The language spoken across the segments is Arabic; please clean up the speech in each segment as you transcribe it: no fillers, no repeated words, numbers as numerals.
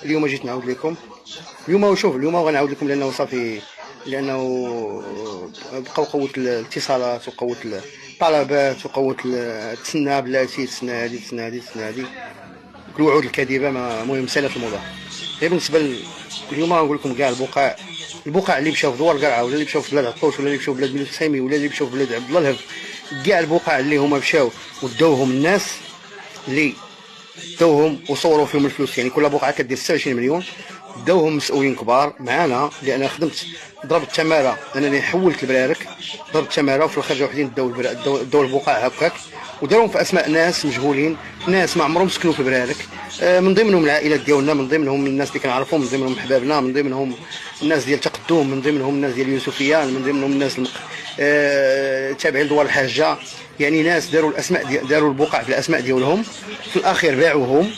اليوم جيت نعاود لكم. اليوم شوف، اليوم غنعاود لكم لانه صافي، لانه بقاو قوه الاتصالات وقوه الطلبات وقوه تسنى بلاتي، تسنى هادي تسنى هادي تسنى هادي، الوعود الكاذبه. المهم سالت الموضوع. غير بالنسبه اليوم غنقول لكم كاع البقع اللي مشاو في دوار القرعه، ولا اللي مشاو في بلاد عطوش، ولا اللي مشاو في بلاد بن سامي، ولا اللي مشاو في بلاد عبد الله الهب، كاع البقع اللي هما مشاو وداوهم الناس اللي داوهم وصوروا فيهم الفلوس، يعني كل بقعه كدير 26 مليون، داوهم مسؤولين كبار معانا. لان خدمت ضربت التماره، انني حولت البرارك، ضربت التماره وفي الاخر جاو وحدين داو البقع هكاك، وداروهم في اسماء ناس مجهولين، ناس ما عمرهم سكنوا في البرارك، من ضمنهم العائلات ديالنا، من ضمنهم الناس اللي كنعرفهم، من ضمنهم حبابنا، من ضمنهم الناس ديال تقدم، من ضمنهم الناس ديال يوسفيان، من ضمنهم الناس تابعين لدوار الحاجه. يعني ناس داروا الاسماء داروا البقع في الاسماء ديالهم، في الاخير باعوهم.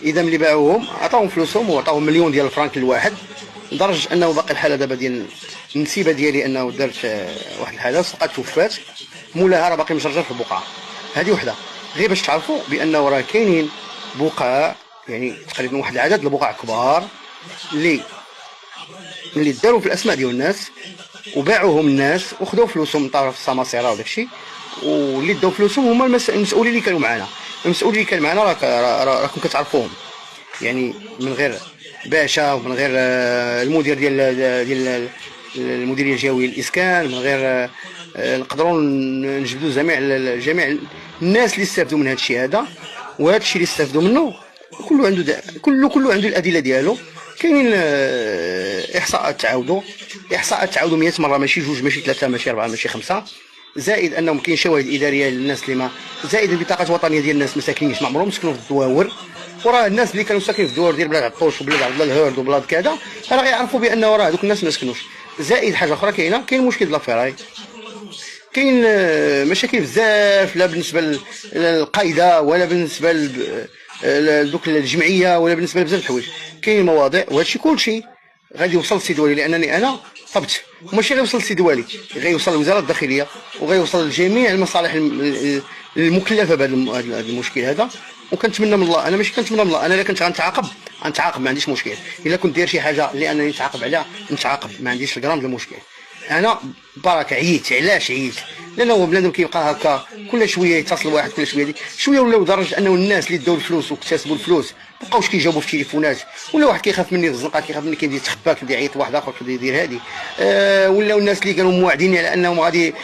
اذا ملي باعوهم عطاوهم فلوسهم وعطاوهم مليون ديال الفرنك الواحد، لدرجه انه باقي الحاله دابا ديال النسيبه ديالي انه دارت واحد الحاله سقط توفات، مولاها راه باقي مشرجر في البقعه. هذه وحده غير باش تعرفوا بانه راه كاينين بقع، يعني تقريبا واحد العدد البقع كبار اللي داروا في الاسماء ديال الناس وباعوهم الناس وخذوا فلوسهم من طرف السماسره وداك الشيء. واللي داو فلوسهم هما المسؤولين اللي كانوا معنا. المسؤولين اللي كانوا معنا راكم كتعرفوهم، يعني من غير باشا ومن غير المدير ديال المديريه الجهويه للاسكان، من غير نقدروا نجبدوا جميع الناس اللي استافدوا من هذا الشيء هذا. وهذا الشيء اللي استافدوا منه كله عنده كله عنده الادله ديالو. كاينين احصاءات تعاودوا 100 مره، ماشي جوج ماشي ثلاثه ماشي اربعه ماشي خمسه، زائد انهم كاين شواهد اداريه للناس اللي ما، زائد البطاقات الوطنيه ديال الناس ما ساكنينش، ما عمرهم سكنوا في الدواور. وراه الناس اللي كانوا ساكنين في الدواور ديال بلاد عطوش وبلاد عبد الله الهرد وبلاد كذا راه غيعرفوا بانه راه هذوك الناس ما سكنوش. زائد حاجه اخرى كاين مشكل ديال لافيراي، كاين مشاكل بزاف، لا بالنسبه للقايده ولا بالنسبه لدوك الجمعيه ولا بالنسبه لبزاف الحوايج. كاين مواضيع وهذا الشيء كلشي غادي يوصل للسيد والي، لانني انا طبت، وماشي غيوصل للسيد والي، غيوصل لوزاره الداخليه وغيوصل لجميع المصالح المكلفه بهذا المشكل هذا. وكنتمنى من الله، انا ماشي كنتمنى من الله، انا الا كنت غنتعاقب ما عنديش مشكل. الا كنت داير شي حاجه اللي انني نتعاقب عليها نتعاقب، ما عنديش الغرام ديال المشكل. انا بركه عييت. علاش عييت؟ لانه بنادم كيبقى هكا كل شويه يتصل واحد، كل شويه شويه ولاو لدرجه انه الناس اللي داو الفلوس واكتسبوا الفلوس مابقاوش كيجاوبوا في التليفونات، ولا واحد كيخاف مني في الزنقه، كيخاف مني كيدير تخباك، كيبدا يعيط لواحد اخر كيبدا يدير هذه. ولاو الناس اللي كانوا موعدين على انهم غادي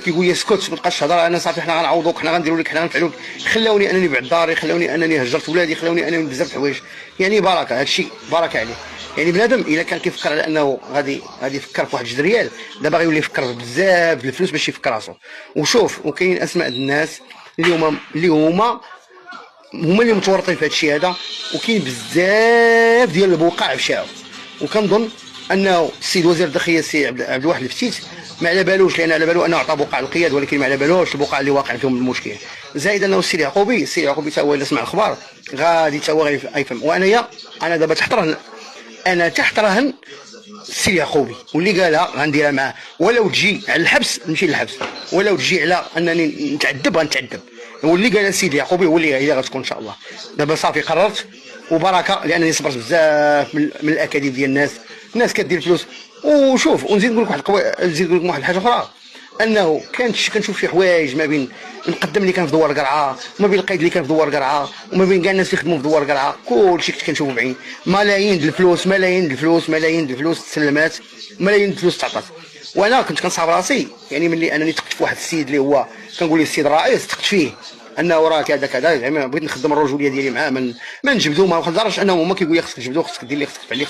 كيقول لي اسكت ما تبقاش تهضر، انا صافي حنا غنعوضوك، حنا غنديروا لك، حنا غنفعلوا لك. خلاوني انني بعد داري، خلاوني انني هجرت ولادي، خلاوني انني بزاف د الحوايج. يعني بركه، هذا الشيء بركه عليه. يعني بنادم الا كان كيفكر على انه غادي يفكر في واحد جوج ريال، دابا غيولي يفكر بزاف الفلوس باش يفكر راسو. وشوف، وكاين اسماء الناس اللي هما اللي متورطين في هذا الشيء هذا، وكاين بزاف ديال البقع مشاو. وكنظن انه السيد وزير الداخليه السي عبد الواحد الفتيت ما على بالوش، لان على بالو انه عطى بقع القياد، ولكن ما على بالوش البقع اللي واقع فيهم المشكل. زائد انه السي يعقوبي حتى هو الا سمع الاخبار غادي حتى هو غيفهم. انا دابا تحت رهن السي يعقوبي، واللي قالها غنديرها معاه، ولو تجي على الحبس نمشي للحبس، ولو تجي على انني نتعذب غنتعذب. واللي قال السيد يعقوبي هو اللي غتكون ان شاء الله. دابا صافي قررت وبركه، لانني صبرت بزاف من الاكاذيب ديال الناس كدير فلوس. وشوف، ونزيد نقول لك واحد الحاجه اخرى، انه كنشوف شي حوايج ما بين المقدم اللي كان في دوار القرعه، وما بين القايد اللي كان في دوار القرعه، وما بين كاع الناس اللي خدموا في دوار القرعه، كلشي كنت كنشوفو بعين. ملايين د الفلوس تسلمات، ملايين د الفلوس تعطات. وانا كنت كنصاب راسي، يعني ملي انني تقت في واحد السيد اللي هو كنقول له السيد الرئيس، تقت فيه انه راه كذا يعني بغيت نخدم الرجوليه ديالي معاه، ما نجبدو، ما نقدرش انه هما كيقول لي خصك تجبدو، خصك دير لي، خصك تفعل لي،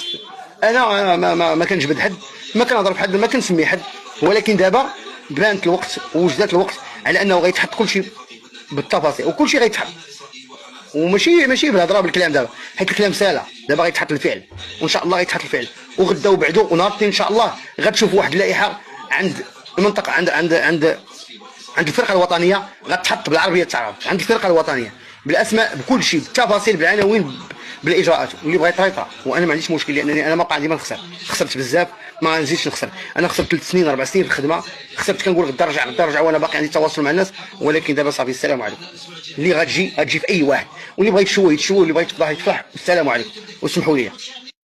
انا ما كنجبد حد، ما كنهضر بحد، ما كنسمي حد. ولكن دابا بانت الوقت ووجدت الوقت على انه غيتحط كلشي بالتفاصيل، وكلشي غيتحط، وماشي بالهضره بالكلام دابا، حيت الكلام سالا، دابا غيتحط الفعل، وان شاء الله غيتحط الفعل. وغدا وبعدو ونهار الاثنين ان شاء الله غتشوف واحد اللائحه عند المنطقه، عند الفرقه الوطنيه، غتحط بالعربيه تعرف، عند الفرقه الوطنيه بالاسماء بكل شيء، بالتفاصيل، بالعناوين، بالاجراءات، واللي بغى يطرا يطرا، وانا ما عنديش مشكل لانني انا ما بقى عندي ما نخسر، خسرت بزاف ما نزيدش نخسر. انا خسرت 3 سنين 4 سنين في الخدمه، خسرت كنقول غدا نرجع غدا نرجع وانا باقي عندي تواصل مع الناس، ولكن دابا صافي السلام عليكم. اللي غتجي في اي واحد، واللي بغى يتشوه يتشوه، واللي بغى يتفضح يتفضح، السلام عليكم وسمحوا لي.